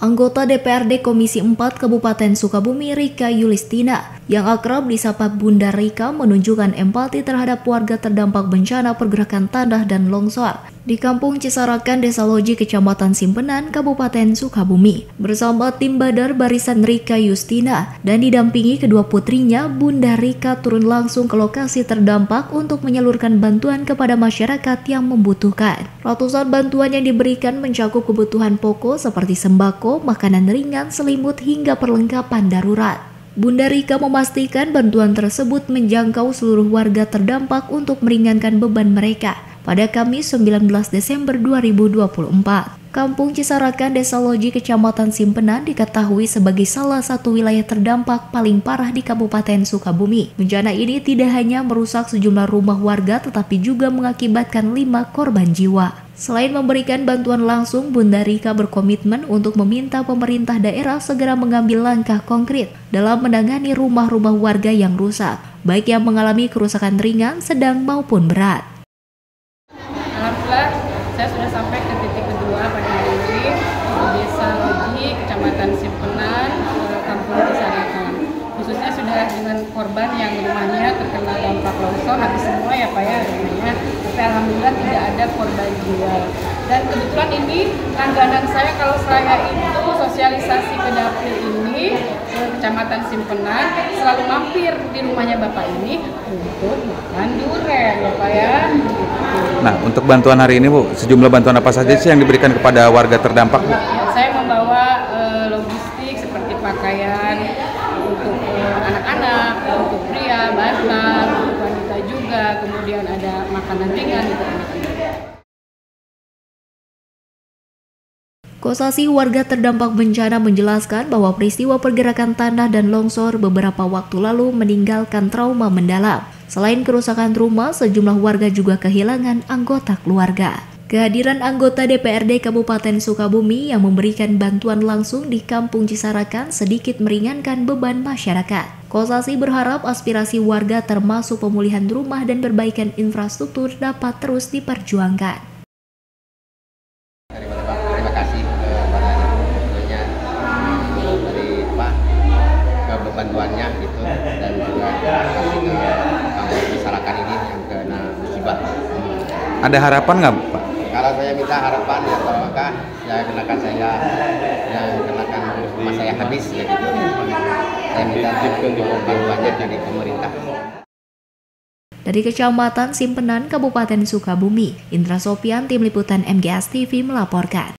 anggota DPRD Komisi 4 Kabupaten Sukabumi Rika Yulistina yang akrab disapa Bunda Rika menunjukkan empati terhadap warga terdampak bencana pergerakan tanah dan longsor di Kampung Cisarakan, Desa Loji, Kecamatan Simpenan, Kabupaten Sukabumi. Bersama tim Badar Barisan Rika Yustina dan didampingi kedua putrinya, Bunda Rika turun langsung ke lokasi terdampak untuk menyalurkan bantuan kepada masyarakat yang membutuhkan. Ratusan bantuan yang diberikan mencakup kebutuhan pokok seperti sembako, makanan ringan, selimut, hingga perlengkapan darurat. Bunda Rika memastikan bantuan tersebut menjangkau seluruh warga terdampak untuk meringankan beban mereka. Pada Kamis 19 Desember 2024, Kampung Cisarakan, Desa Loji, Kecamatan Simpenan diketahui sebagai salah satu wilayah terdampak paling parah di Kabupaten Sukabumi. Bencana ini tidak hanya merusak sejumlah rumah warga tetapi juga mengakibatkan 5 korban jiwa. Selain memberikan bantuan langsung, Bunda Rika berkomitmen untuk meminta pemerintah daerah segera mengambil langkah konkret dalam menangani rumah-rumah warga yang rusak, baik yang mengalami kerusakan ringan, sedang maupun berat. Alhamdulillah, saya sudah sampai ke titik kedua pada hari ini di Desa Loji, Kecamatan Simpenan, Kampung Cisarakan. Khususnya sudah dengan korban yang rumahnya terkena dampak longsor, habis semua ya Pak ya rumahnya. Tapi alhamdulillah tidak ada korban jiwa. Dan kebetulan ini langganan saya, kalau saya itu sosialisasi ke dapil ini ke Kecamatan Simpenan, selalu mampir di rumahnya Bapak ini untuk makan durian ya Pak ya. Nah, untuk bantuan hari ini Bu, sejumlah bantuan apa saja sih yang diberikan kepada warga terdampak Bu? Ya, saya membawa logistik seperti pakaian untuk anak-anak, untuk pria, bantal, untuk wanita juga, kemudian ada makanan ringan untuk anak-anak. Kosasi warga terdampak bencana menjelaskan bahwa peristiwa pergerakan tanah dan longsor beberapa waktu lalu meninggalkan trauma mendalam. Selain kerusakan rumah, sejumlah warga juga kehilangan anggota keluarga. Kehadiran anggota DPRD Kabupaten Sukabumi yang memberikan bantuan langsung di Kampung Cisarakan sedikit meringankan beban masyarakat. Kosasi berharap aspirasi warga termasuk pemulihan rumah dan perbaikan infrastruktur dapat terus diperjuangkan. Terima kasih kepada tentunya dari Pak ke bantuannya gitu, dan juga kasih ke Kampung Cisarakan ini yang kena musibah. Ada harapan nggak Pak? Kalau saya minta harapan ya, apakah ya kenakan saya yang kenakan rumah saya habis ya gitu. Saya minta bantuannya dari pemerintah. Dari Kecamatan Simpenan, Kabupaten Sukabumi, Indra Sopian, Tim Liputan MGS TV melaporkan.